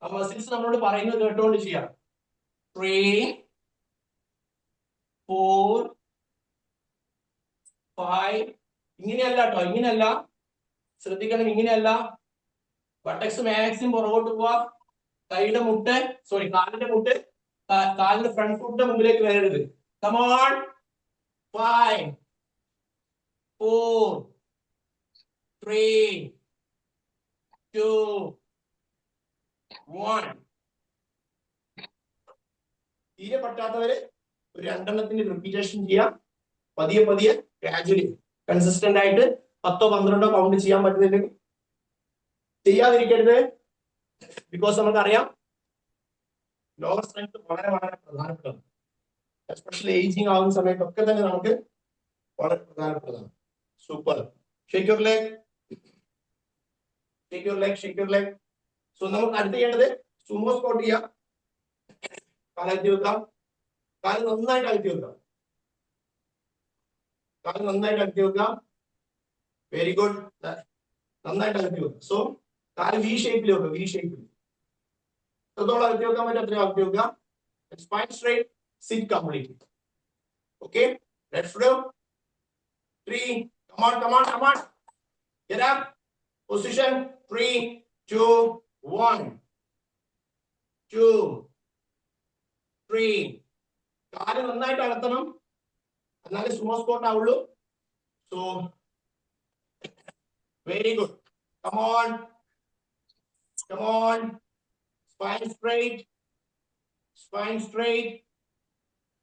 മസിൽസ് നമ്മളോട് പറയുന്നത് കേട്ടോണ്ട് ചെയ്യാം. 3, 4, 5. ഇങ്ങനെയല്ല കേട്ടോ, ഇങ്ങനെയല്ല. ശ്രദ്ധിക്കണം, ഇങ്ങനെയല്ല. ബട്ടക്സ് മാക്സിമം പുറകോട്ട് പോവാ. കൈയുടെ മുട്ട് കാലിന്റെ മുട്ട് കാലിന്റെ ഫ്രണ്ട് ഫുട്ടിന്റെ മുമ്പിലേക്ക് വരരുത്. Come on. 5, 4, 3, 2, 1. തീരെ പറ്റാത്തവര് ഒരു രണ്ടെണ്ണത്തിന്റെ റിപ്പീറ്റേഷൻ ചെയ്യാം. പതിയെ പതിയെ ഗ്രാജുവലി കൺസിസ്റ്റന്റ് ആയിട്ട് 10-12 കൗണ്ട് ചെയ്യാൻ പറ്റുന്നില്ലെങ്കിൽ ചെയ്യാതിരിക്കരുത്. ബിക്കോസ് നമുക്കറിയാം ലോവർ സ്ട്രെങ്ത് വളരെ വളരെ പ്രധാനപ്പെട്ടതാണ്. എസ്പെഷ്യലി ഏജിങ് ആവുന്ന സമയത്തൊക്കെ തന്നെ നമുക്ക് വളരെ പ്രധാനപ്പെട്ടതാണ്. Super. Shake your leg, shake your leg, shake your leg. So നമുക്ക് അടുത്ത് ചെയ്യേണ്ടത് സുമോ സ്ക്വാട്ട് ചെയ്യാം. കാലത്തി വെക്കാം. കാല് നന്നായിട്ട് അകത്തി വെക്കാം. കാല് നന്നായിട്ട് അകത്തി വെക്കാം. Very good. നന്നായിട്ട് അകത്തി വെക്കാം. സോ കാല് വി ഷേപ്പിൽ വെക്കാം. വി ഷേപ്പിൽ എത്രത്തോളം അകത്തി വെക്കാൻ പറ്റും അത്രയും അകത്തി വെക്കാം. Spine straight, sit completely. Okay, let's do 3. Come on, come on, come on. Get up. Position 3, 2, 1. 2, 3. കാല് നന്നായിട്ട് അകത്തണം, എന്നാലേ സുമോ സ്ക്വാട്ട് ആവുള്ളൂ. So very good. Come on, come on. Spine straight. Spine straight.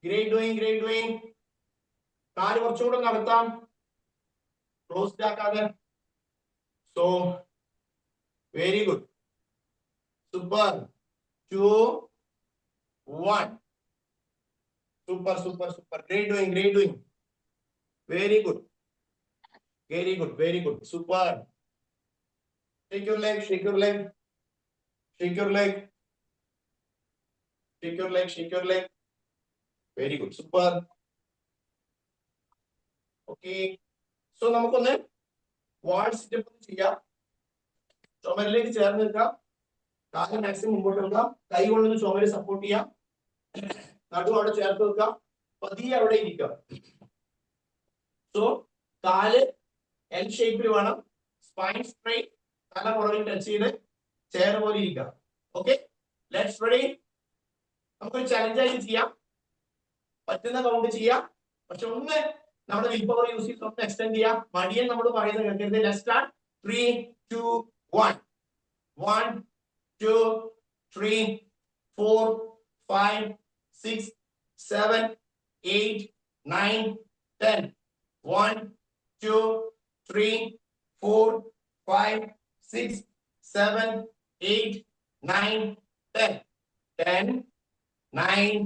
Great doing, great doing. കാല് കുറച്ചുകൂടെ നടത്താം, closed ആക്കാതെ. So very good. Super. 2, 1. Super super super. Great doing, great doing. Very good, very good, very good. Super. Shake your leg, shake your leg, shake your leg. Shake your leg, shake your leg. Very good, super. Okay. So നമുക്കൊന്ന് വാൾ sit-up ചെയ്യാം. ചുമരിലേക്ക് ചേർന്ന് നിൽക്കാം. കാല് maximum മുമ്പോട്ട് വെക്കാം. കൈ കൊണ്ടൊന്ന് ചുമര് സപ്പോർട്ട് ചെയ്യാം. നടു അവിടെ ചേർത്ത് വെക്കാം. പതിയെ അവിടെ ഇരിക്കാം. സോ കാല് എൽ ഷേപ്പിൽ വേണം. Spine straight. തല പുറകിൽ ടച്ച് ചെയ്ത് ചെയർ പോലെ ഇരിക്കാം. Okay, let's ready. നമുക്കൊരു ചലഞ്ച് ആയിട്ട് ചെയ്യാം. പറ്റുന്ന കൗണ്ട് ചെയ്യാം. പക്ഷെ ഒന്ന് നമ്മുടെ വിൽ പവർ യൂസ് ചെയ്ത് ഒന്ന് എക്സ്റ്റെൻഡ് ചെയ്യാം. മടിയൻ നമ്മൾ പറയുന്നത് കേൾക്കരുത്. Let's start. 3, 2, 1. 1, 2, 3, 4, 5, 6, 7, 8, 9, 10. 1, 2, 3, 4, 5, 6, 7, 8, 9, 10. 10, 9,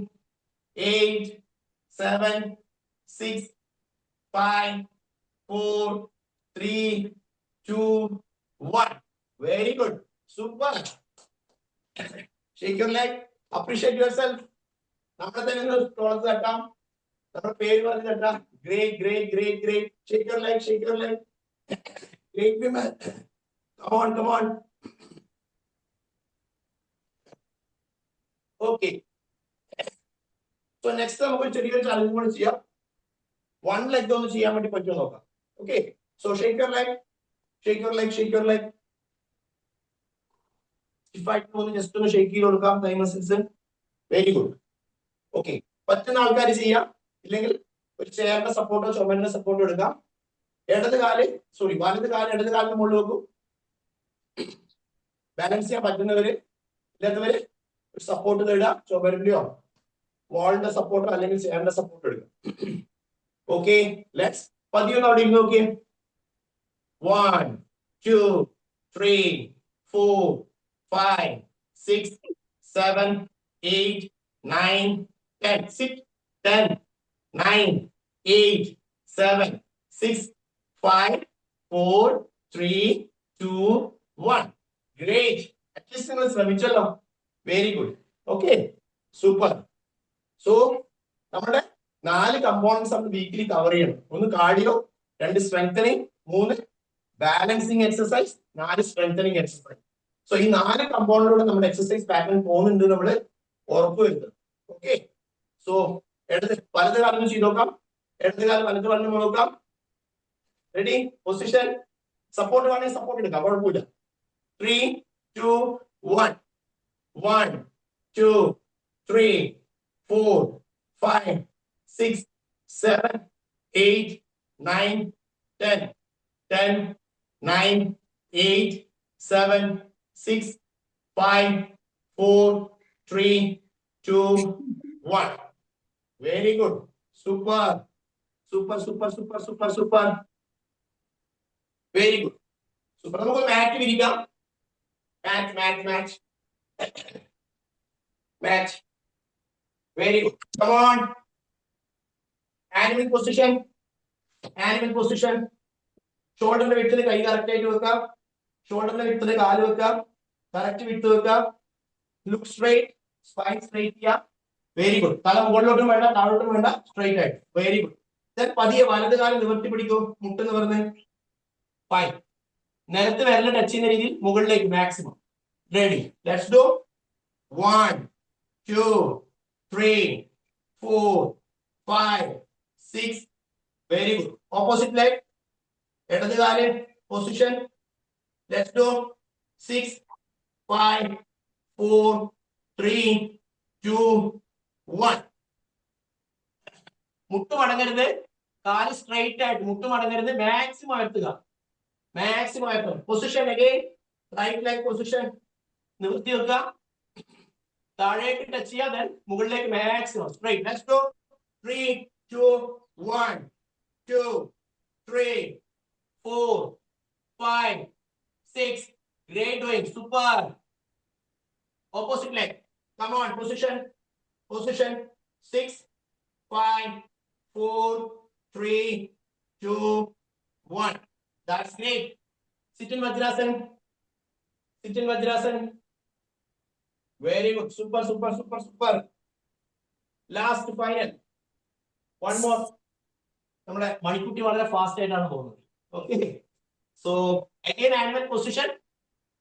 8, 7, 6, 5, 4, 3, 2, 1. Very good. Super. Shake your leg. Appreciate yourself. നമ്മുടെ തന്നെ ടോളസ് തട്ടാം. നമ്മുടെ പേര് പറഞ്ഞ് തട്ടാം. Great, great, great, great. Shake your leg, shake your leg. Great women. Come on, come on. Okay. So next നമുക്ക് ചെറിയൊരു ചാലഞ്ച് കൂടെ ചെയ്യാം. 1 leg ഒന്ന് ചെയ്യാൻ വേണ്ടി പറ്റുമോ നോക്കാം. Okay, so shake your leg, shake your leg, shake your leg. സ്റ്റിഫായിട്ട് ഒന്ന് ജസ്റ്റ് ഒന്ന് ഷേക്ക് ചെയ്ത് കൊടുക്കാം തൈ മസിൽസ്. Very good. ഓക്കെ, പറ്റുന്ന ആൾക്കാർ ചെയ്യാം. ഇല്ലെങ്കിൽ ഒരു ചെയറിന്റെ സപ്പോർട്ടോ ചുമരിന്റെ സപ്പോർട്ടോ എടുക്കാം. വലത് കാല് ഇടത് കാലിന് മുകളിൽ വെക്കും. ബാലൻസ് ചെയ്യാൻ പറ്റുന്നവര്, ഇല്ലാത്തവര് ഒരു സപ്പോർട്ട് നേടുക. ചുമരിന്റെയോ വാളിന്റെ സപ്പോർട്ടോ അല്ലെങ്കിൽ ചെയറിന്റെ സപ്പോർട്ടോ എടുക്കാം. ഓക്കെ, ലെറ്റ്സ് പതിയൊന്ന് അവിടെ ഇരുന്ന് നോക്കിയേ. 1, 2, 3, 4, 5, 6, 7, 8, 9, 10. Sit. 10, 9, 8, 7, 6, 5, 4, 3, 2, 1. Great. അറ്റ്ലീസ്റ്റ് നിങ്ങൾ ശ്രമിച്ചല്ലോ. Very good. Okay, super. So നമ്മുടെ 4 കമ്പോണൻസ് നമ്മൾ വീക്കിലി കവർ ചെയ്യണം. 1 cardio, 2 strengthening, 3 balancing exercise, 4 strengthening exercise. So ഈ 4 കമ്പോണന്റിലൂടെ നമ്മുടെ എക്സസൈസ് പാറ്റേൺ പോകുന്നുണ്ട് നമ്മൾ ഉറപ്പുവരുത്തുക. ഓക്കെ, സോ വലത് കാലം ചെയ്ത് നോക്കാം. ഇടത് കാലം വലത് കാലം നോക്കാം. Ready, position. സപ്പോർട്ട് വേണമെങ്കിൽ സപ്പോർട്ട് എടുക്കാം, കുഴപ്പമില്ല. 3, 2, 1. 1, 2, 3, 4, 5, 6, 7, 8, 9, 10. 10, 9, 8, 7, 6, 5, 4, 3, 2, 1. Very good. Super. Super, super, super, super, super. Very good. Super. നമുക്ക് മാറ്റ് വിരിക്കാം. Match, match, match. Match. Very good. Come on. Animal position. Animal position. ഷോൾഡറിന്റെ വിട്ടില് കൈ കറക്റ്റ് ആയിട്ട് വെക്കാം. ഷോൾഡറിന്റെ വിട്ടില് കാല് വെക്കാം. കറക്റ്റ് വിട്ട് വെക്കാം. Look straight. സ്പൈൻ സ്ട്രൈറ്റ് ചെയ്യാം. Very good. തല മുകളിലോട്ടും വേണ്ട താഴോട്ടും വേണ്ട, സ്ട്രൈറ്റ് ആയിട്ട്. Very good. ദെൻ പതിയെ വലത് കാലം നിവർത്തി പിടിക്കൂ. മുട്ട് നിവർന്ന്. ഫൈൻ. നിലത്ത് വിരൽ ടച്ച് ചെയ്യുന്ന രീതിയിൽ മുകളിലേക്ക് maximum. Ready. Let's do. 1, 2, 3, 4, 5, 6. Very good. Opposite leg. ഇടത് കാല് പൊസിഷൻ. Let's do. 6, 5, 4, 3, 2, 1. മുട്ട് മടങ്ങരുത്. കാല് സ്ട്രൈറ്റ് ആയിട്ട് മുട്ട് മടങ്ങരുത്. മാക്സിമം ഉയർത്തുക. മാക്സിമം ഉയർത്തുക. Position again. Right leg position. നിവൃത്തി വെക്കുക. താഴേക്ക് ടച്ച് ചെയ്യുക. ദെൻ മുകളിലേക്ക് maximum straight. Let's go. 3, 2, 1, 2, 3, 4, 5, 6. Great doing. Super. Opposite leg. Come on. Position. Position. 6, 5, 4, 3, 2, 1. That's great. Sit in Vajrasan. Sit in Vajrasan. Very good. Super, super, super, super. Last final. One more. നമ്മുടെ മണിക്കുട്ടി വളരെ fast ആയിട്ടാണ് പോകുന്നത്. Okay. So again animal position.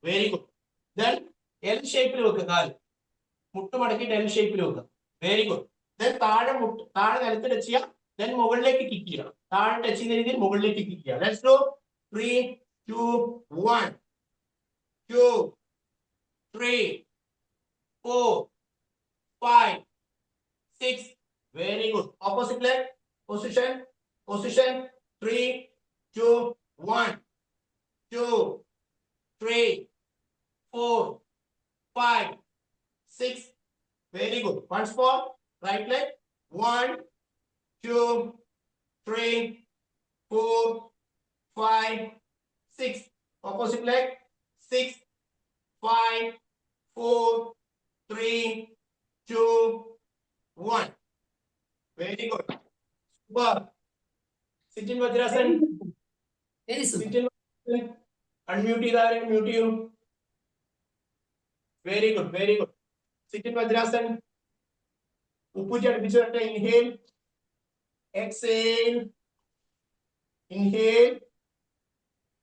Very good. Then L ഷേപ്പിൽ വെക്കുക. കാല് മുട്ട് മടക്കിയിട്ട് L ഷേപ്പിൽ വെക്കുക. Very good. ദെൻ താഴെ നിലത്ത് ടച്ച് ചെയ്യുക. ദെൻ മുകളിലേക്ക് കിക്ക് ചെയ്യുക. താഴെ ടച്ച് ചെയ്യുന്ന രീതിയിൽ മുകളിലേക്ക് കിക്ക് ചെയ്യുക. Let's do. 3, 2, 1, 2, 3, 4, 5, 6. Very good. Opposite leg. Position. Position. 3, 2, 1, 2, 3, 4, 5, 6. Very good. Once more. Right leg. 1, 2, 3, 4, 5, 6. Opposite leg. 6, 5, 4, 3, 2, 1. Very good. Super. Sit in Vajrasan. Very Sit super. in Vajrasan. Unmute ചെയ്താലും mute ചെയ്യൂ. Very good. Very good. Sit in Vajrasan. ഉപ്പൂറ്റി അടുപ്പിച്ച് വരട്ടെ. Inhale. Exhale. Inhale.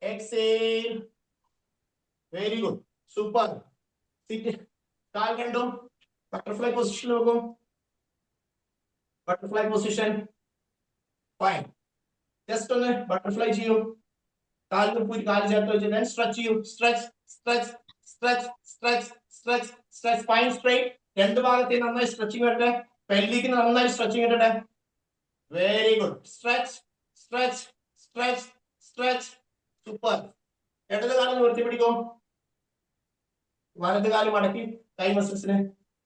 Exhale. Very good. Super. Sit. കാൽ കണ്ടോ. Butterfly position നോക്കൂ. Butterfly position. Fine. Just ഒന്ന് butterfly ചെയ്യൂ. കാലിന് പൂരി കാല് ചേർത്ത് വെച്ച് സ്ട്രെച്ച് ചെയ്യൂ. Stretch stretch stretch stretch stretch stretch. Spine straight. രണ്ട് ഭാഗത്തേക്ക് നന്നായി സ്ട്രെച്ചിങ് വരട്ടെ. പെൽവിക്ക് നന്നായി സ്ട്രെച്ചിങ് വരട്ടെ. Very good. Stretch stretch stretch stretch. Super. ഇടത് കാലം നിവർത്തി പിടിക്കും. വലത് കാലം മടക്കി കൈ മസിൽസിന്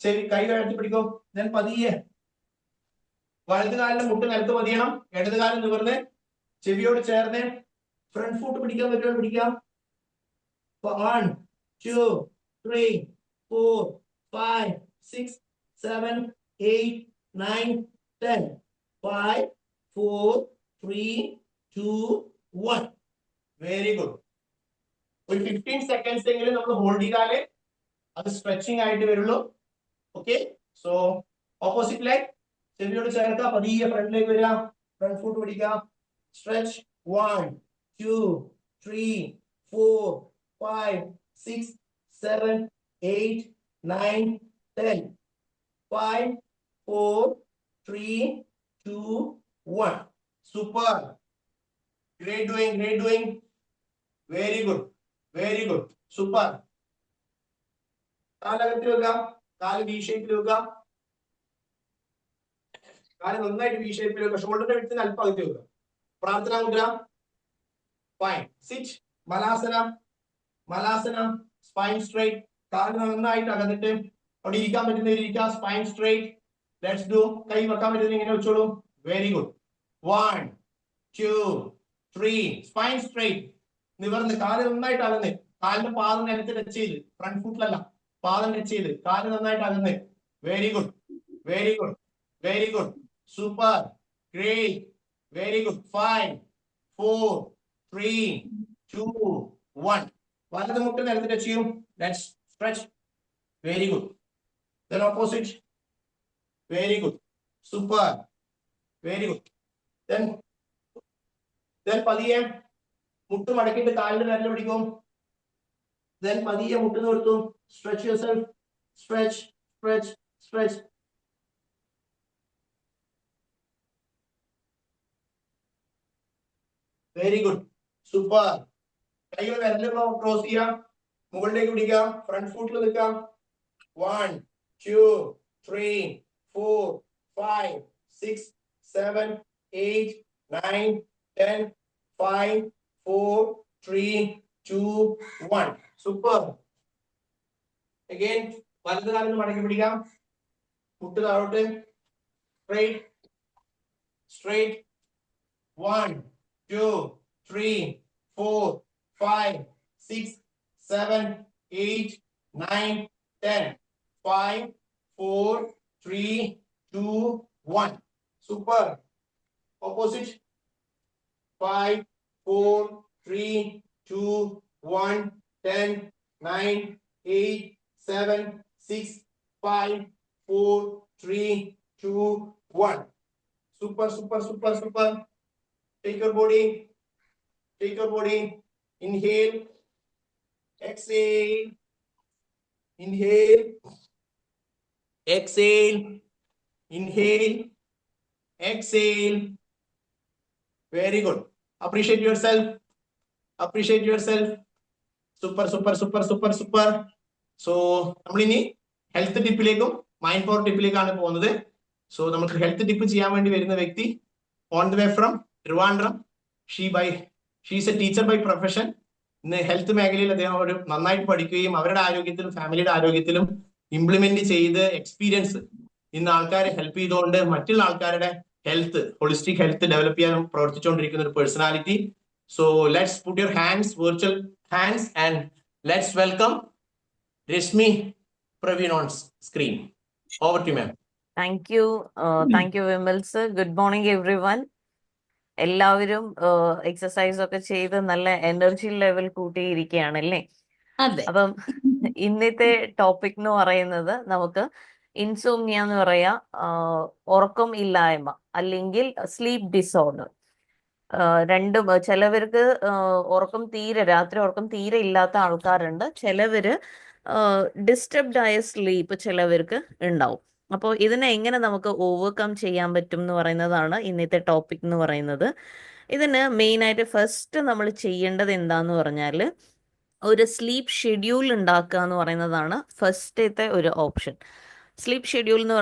ചെവി കൈ കഴത്തി പിടിക്കും. ദെൻ പതിയെ വലത് കാലിന്റെ മുട്ട് നിലത്ത് പതിയണം. ഇടത് കാലം നിവർന്ന് ചെവിയോട് ചേർന്ന് ഫ്രണ്ട് ഫുട്ട് പിടിക്കാൻ പറ്റുമോ പിടിക്കാം. 1, 2, 3, 4, 5, 6, 7, 8, 9, 10. 5, 4, 3, 2, 1. Very good. ഒരു 15 seconds എങ്കിലും നമ്മൾ ഹോൾഡ് ചെയ്താലേ അത് സ്ട്രെച്ചിങ് ആയിട്ട് വരുള്ളൂ. ഓക്കെ. സോ ഓപ്പോസിറ്റ് ലെഗ് ചെവിയോട് ചേർക്കുക. പതിയെ ഫ്രണ്ടിലേക്ക് വരിക. ഫ്രണ്ട് ഫുട്ട് പിടിക്കുക. Stretch. 1, 2, 3, 4, 5, 6, 7, 8, 9, 10. 5, 4, 3, 2, 1. Super. Great doing. Great doing. Very good. Very good. Super. കാലകത്തിൽ വെക്കാം. കാല് വി ഷേപ്പിൽ വെക്കാം. കാല് നന്നായിട്ട് വി ഷേപ്പിൽ വെക്കാം. ഷോൾഡറിന്റെ വിടത്തിന് അല്പം അകത്തി വെക്കാം. പ്രാർത്ഥനാ മുദ്ര. Fine. Sit. Malasana. Malasana. Spine straight. കാല് നന്നായിട്ട് അകന്നിട്ട് അവിടെ ഇരിക്കാൻ പറ്റുന്നവർ ഇരിക്കാം. Spine straight. Let's do. കൈ വെക്കാൻ പറ്റുന്ന ഇങ്ങനെ വെച്ചോളൂ. Very good. 1 2 3. Spine straight. നിവർന്ന് കാല് നന്നായിട്ട് അകന്ന്. കാലിന്റെ പാദം നിലത്ത് ടച്ച് ചെയ്ത്. ഫ്രണ്ട് ഫുട്ടിലല്ല, പാദം ടച്ച് ചെയ്ത്. കാല് നന്നായിട്ട് അകന്ന്. Very good, very good, very good. Super, great, very good. 5 4 3 2 1. വലത് മുട്ട് നിലത്ത് ടച്ച് ചെയ്യും. Let's stretch. Very good. Then opposite. Very good. Super. Very good. Then പതിയെ മുട്ട് മടക്കിയിട്ട് കാലിന്റെ വിരൽ പിടിക്കും. Then പതിയെ മുട്ട് നിർത്തും. Stretch yourself. Stretch, stretch, stretch. Very good. Super. കൈകൾ വിരൽ ക്രോസ് ചെയ്യാം. മുകളിലേക്ക് പിടിക്കാം. ഫ്രണ്ട് ഫുട്ടിൽ നിൽക്കാം. 1 2 3 4 5 6 7 8 9 10. 5 4 3 2 1. Super. Again, വലത് കാലിന് മടക്കി പിടിക്കാം. മുട്ട് താഴോട്ട്. Straight, straight. 1 2 3 4 5 6 7 8 9 10. 5 4 3 2 1. Super. Opposite. 5 4 3 2 1 10 9 8 7 6 5 4 3 2 1. Super, super, super, super. Take your body. Take your body. Inhale. Exhale. Inhale. Exhale. Inhale. Exhale. Very good. Appreciate yourself. Appreciate yourself. Super, super, super, super, super. So, നമ്മളിനി health ടിപ്പിലേക്കും mind power ടിപ്പിലേക്കാണ് പോകുന്നത്. So നമുക്ക് health tip ചെയ്യാൻ വേണ്ടി വരുന്ന വ്യക്തി on the way from Trivandrum. She's a teacher by profession. ഇന്ന് ഹെൽത്ത് മേഖലയിൽ അദ്ദേഹം ഒരു നന്നായിട്ട് പഠിക്കുകയും അവരുടെ ആരോഗ്യത്തിലും ഫാമിലിയുടെ ആരോഗ്യത്തിലും ഇംപ്ലിമെന്റ് ചെയ്ത് എക്സ്പീരിയൻസ് ഇന്ന് ആൾക്കാരെ ഹെൽപ്പ് ചെയ്തുകൊണ്ട് മറ്റുള്ള ആൾക്കാരുടെ ഹെൽത്ത്, ഹോളിസ്റ്റിക് ഹെൽത്ത് ഡെവലപ്പ് ചെയ്യാൻ പ്രവർത്തിച്ചുകൊണ്ടിരിക്കുന്ന ഒരു personality. So let's put your hands, virtual hands, and let's welcome Rashmi Praveen on screen. Over to ma'am. Thank you Vimal sir. Good morning everyone. എല്ലാവരും എക്സസൈസ് ഒക്കെ ചെയ്ത് നല്ല എനർജി ലെവൽ കൂട്ടിയിരിക്കുകയാണല്ലേ? അതെ. അപ്പം ഇന്നത്തെ ടോപ്പിക് എന്ന് പറയുന്നത് നമുക്ക് ഇൻസോംനിയ എന്ന് പറയാ, ഉറക്കം ഇല്ലായ്മ അല്ലെങ്കിൽ സ്ലീപ്പ് ഡിസോർഡർ. രണ്ടും. ചിലവർക്ക് രാത്രി ഉറക്കം തീരെ ഇല്ലാത്ത ആൾക്കാരുണ്ട്. ചിലവര് ഡിസ്റ്റർബ്ഡ് ആയ സ്ലീപ്പ് ചിലവർക്ക് ഉണ്ടാവും. അപ്പോൾ ഇതിനെ എങ്ങനെ നമുക്ക് ഓവർകം ചെയ്യാൻ പറ്റും എന്ന് പറയുന്നതാണ് ഇന്നത്തെ ടോപ്പിക് എന്ന് പറയുന്നത്. ഇതിന് മെയിനായിട്ട് ഫസ്റ്റ് നമ്മൾ ചെയ്യേണ്ടത് എന്താന്ന് പറഞ്ഞാൽ ഒരു സ്ലീപ്പ് ഷെഡ്യൂൾ ഉണ്ടാക്കുക എന്ന് പറയുന്നതാണ് ഫസ്റ്റത്തെ ഒരു ഓപ്ഷൻ. സ്ലീപ്പ് ഷെഡ്യൂൾ എന്ന്